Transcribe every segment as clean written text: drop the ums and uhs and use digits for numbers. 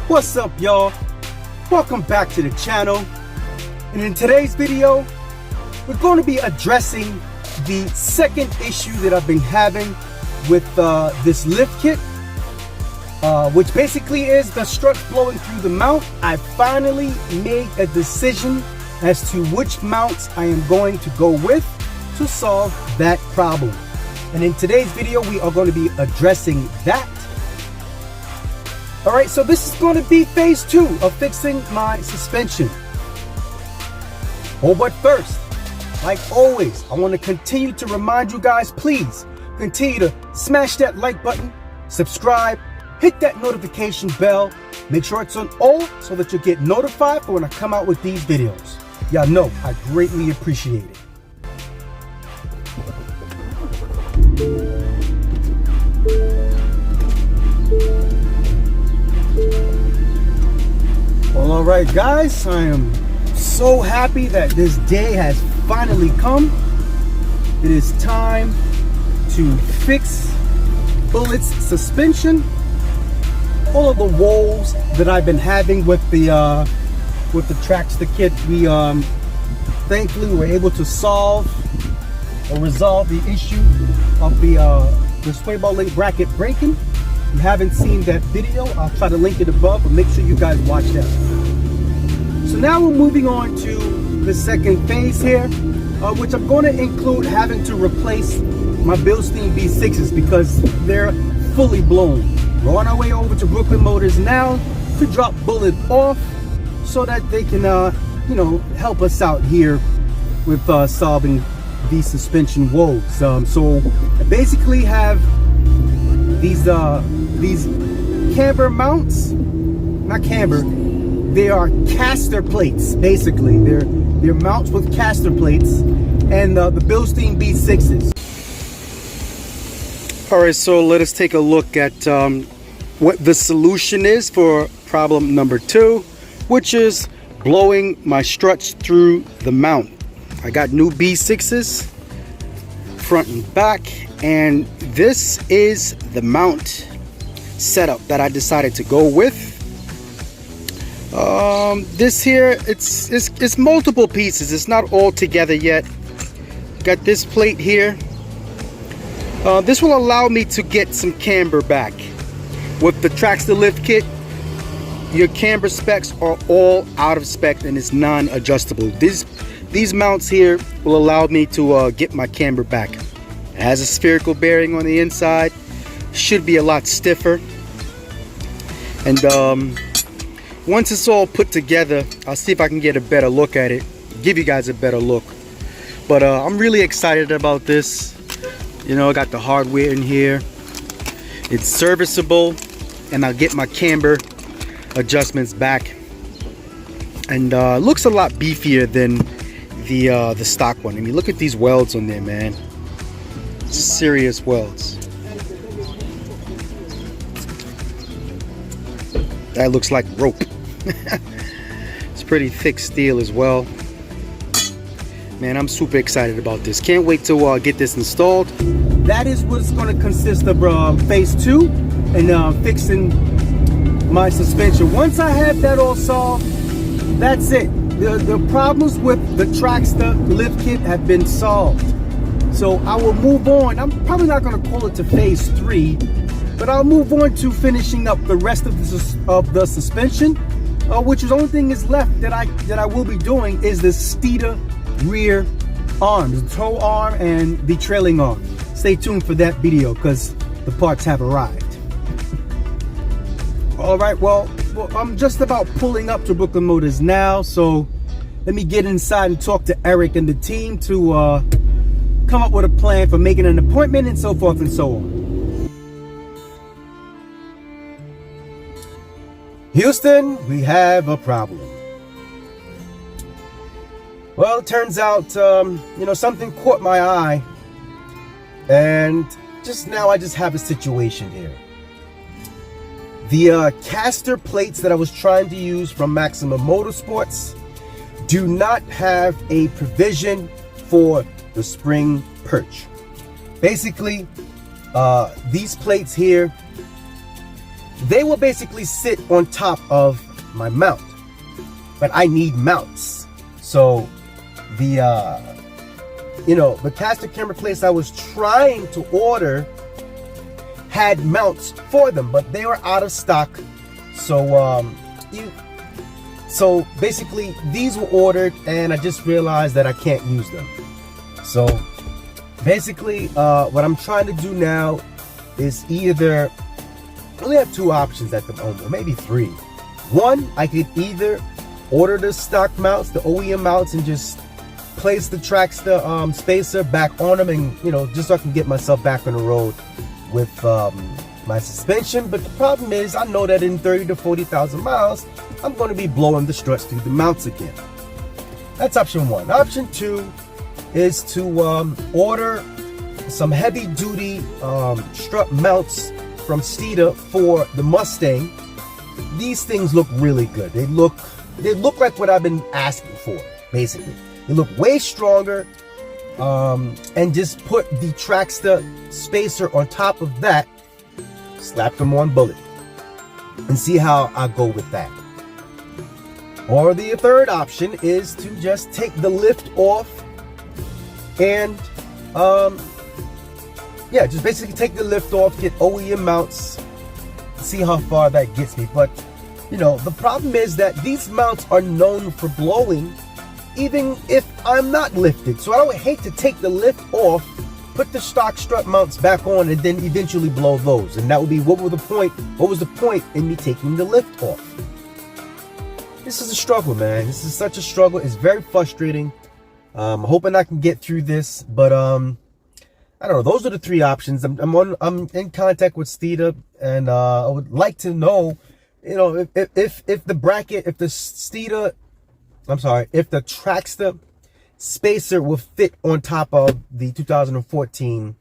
What's up, y'all? Welcome back to the channel. And in today's video, we're going to be addressing the second issue that I've been having with this lift kit, which basically is the struts blowing through the mount. I finally made a decision as to which mounts I am going to go with to solve that problem. And in today's video, we are going to be addressing that. All right, so this is going to be phase 2 of fixing my suspension. Oh, but first, like always, I want to continue to remind you guys, please continue to smash that like button, subscribe, hit that notification bell, make sure it's on all so that you get notified for when I come out with these videos. Y'all know I greatly appreciate it. Well, all right, guys, I am so happy that this day has finally come. It is time to fix Bullet's suspension. All of the woes that I've been having with the Traxda kit, we thankfully were able to solve or resolve the issue of the sway bar link bracket breaking. If you haven't seen that video, I'll try to link it above, but make sure you guys watch that. So now we're moving on to the second phase here, which I'm going to include having to replace my Bilstein B6s because they're fully blown. We're on our way over to Brooklyn Motors now to drop Bullet off so that they can, you know, help us out here with solving these suspension woes. So I basically have these camber mounts, not camber, they are caster plates. Basically, they're mounts with caster plates, and the Bilstein B6s. All right, so let us take a look at what the solution is for problem number 2, which is blowing my struts through the mount. I got new B6s, front and back, and this is the mount setup that I decided to go with. This here, it's multiple pieces. It's not all together yet. Got this plate here. This will allow me to get some camber back. With the Traxda lift kit, your camber specs are all out of spec and it's non-adjustable. These mounts here will allow me to get my camber back. It has a spherical bearing on the inside, should be a lot stiffer, and once it's all put together, I'll see if I can get a better look at it, give you guys a better look. But I'm really excited about this. You know, I got the hardware in here, it's serviceable, and I'll get my camber adjustments back, and looks a lot beefier than the stock one. I mean, look at these welds on there, man. Serious welds. That looks like rope. It's pretty thick steel as well. Man, I'm super excited about this. Can't wait to get this installed. That is what it's going to consist of, phase 2, and fixing my suspension. Once I have that all solved, that's it. The problems with the Traxda lift kit have been solved. So I will move on. I'm probably not going to call it to phase 3, but I'll move on to finishing up the rest of the suspension, which is the only thing is left that I will be doing is the Steeda rear arms, the tow arm and the trailing arm. Stay tuned for that video because the parts have arrived. All right, well, I'm just about pulling up to Brooklyn Motors now, so let me get inside and talk to Eric and the team to come up with a plan for making an appointment and so forth and so on. Houston, we have a problem. Well, it turns out, you know, something caught my eye, and just now I just have a situation here. The caster plates that I was trying to use from Maximum Motorsports do not have a provision for the spring perch. Basically, these plates here they will basically sit on top of my mount, but I need mounts. So the you know, the caster camera place I was trying to order had mounts for them, but they were out of stock. So so basically these were ordered, and I just realized that I can't use them. So basically what I'm trying to do now is either, I only have two options at the moment, or maybe three. One, I could either order the stock mounts, the OEM mounts, and just place the Traxda spacer back on them, and you know, just so I can get myself back on the road with my suspension. But the problem is, I know that in 30 to 40,000 miles, I'm going to be blowing the struts through the mounts again. That's option one. Option two is to order some heavy duty strut mounts from Steeda for the Mustang. These things look really good. They look like what I've been asking for, basically. They look way stronger, and just put the Traxda spacer on top of that, slap them on bullet, and see how I go with that. Or the third option is to just take the lift off and yeah, just basically take the lift off, get OEM mounts, see how far that gets me. But you know, the problem is that these mounts are known for blowing even if I'm not lifted. So I would hate to take the lift off, put the stock strut mounts back on, and then eventually blow those. And that would be, what was the point in me taking the lift off? This is a struggle, man. This is such a struggle. It's very frustrating. I'm hoping I can get through this, but I don't know. Those are the three options. I'm in contact with Steeda, and I would like to know, you know, if the bracket, if the Steeda, if the Traxda spacer will fit on top of the 2014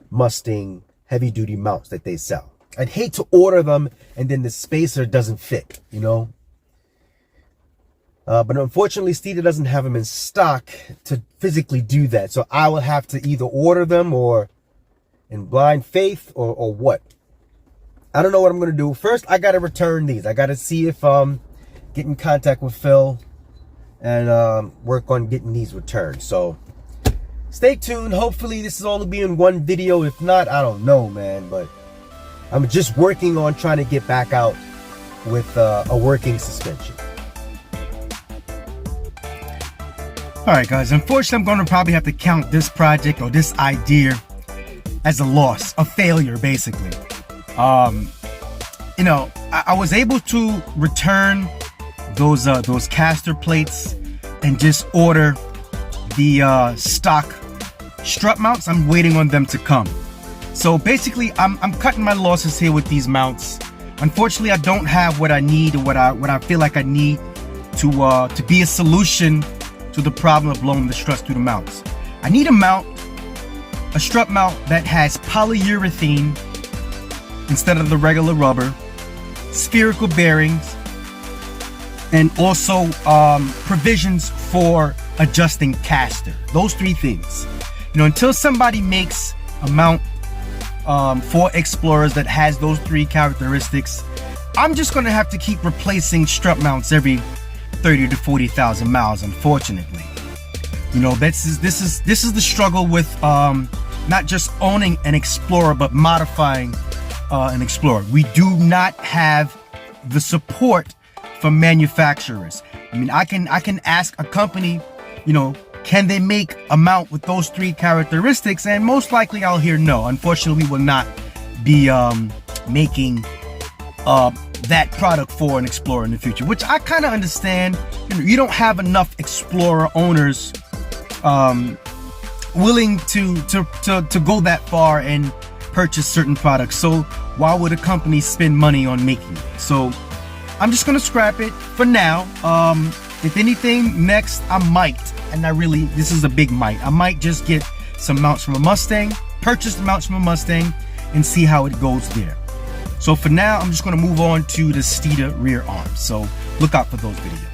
Mustang heavy duty mounts that they sell. I'd hate to order them and then the spacer doesn't fit, you know. But unfortunately, Steeda doesn't have them in stock to physically do that. So I will have to either order them, or in blind faith, or what. I don't know what I'm going to do. First, I got to return these. I got to see if get in contact with Phil and work on getting these returned. So stay tuned. Hopefully this is all to be in one video. If not, I don't know, man. But I'm just working on trying to get back out with a working suspension. Alright guys, unfortunately I'm going to probably have to count this project, or this idea, as a loss, a failure basically. You know, I was able to return those caster plates and just order the stock strut mounts. I'm waiting on them to come. So basically I'm cutting my losses here with these mounts. Unfortunately, I don't have what I need, or what I feel like I need to be a solution to the problem of blowing the struts through the mounts. I need a strut mount that has polyurethane instead of the regular rubber, spherical bearings, and also provisions for adjusting caster. Those three things. You know, until somebody makes a mount for Explorers that has those three characteristics, I'm just gonna have to keep replacing strut mounts every 30 to 40,000 miles, unfortunately. You know, this is the struggle with not just owning an Explorer, but modifying an Explorer. We do not have the support from manufacturers. I mean, I can ask a company, you know, can they make a mount with those three characteristics, and most likely I'll hear no. Unfortunately, we will not be making that product for an Explorer in the future, which I kind of understand. You know, you don't have enough Explorer owners willing to go that far and purchase certain products. So why would a company spend money on making it? So I'm just gonna scrap it for now. If anything, next I might, and this is a big might, I might just get some mounts from a Mustang, purchase the mounts from a Mustang, and see how it goes there. So for now, I'm just going to move on to the Steeda rear arms. So look out for those videos.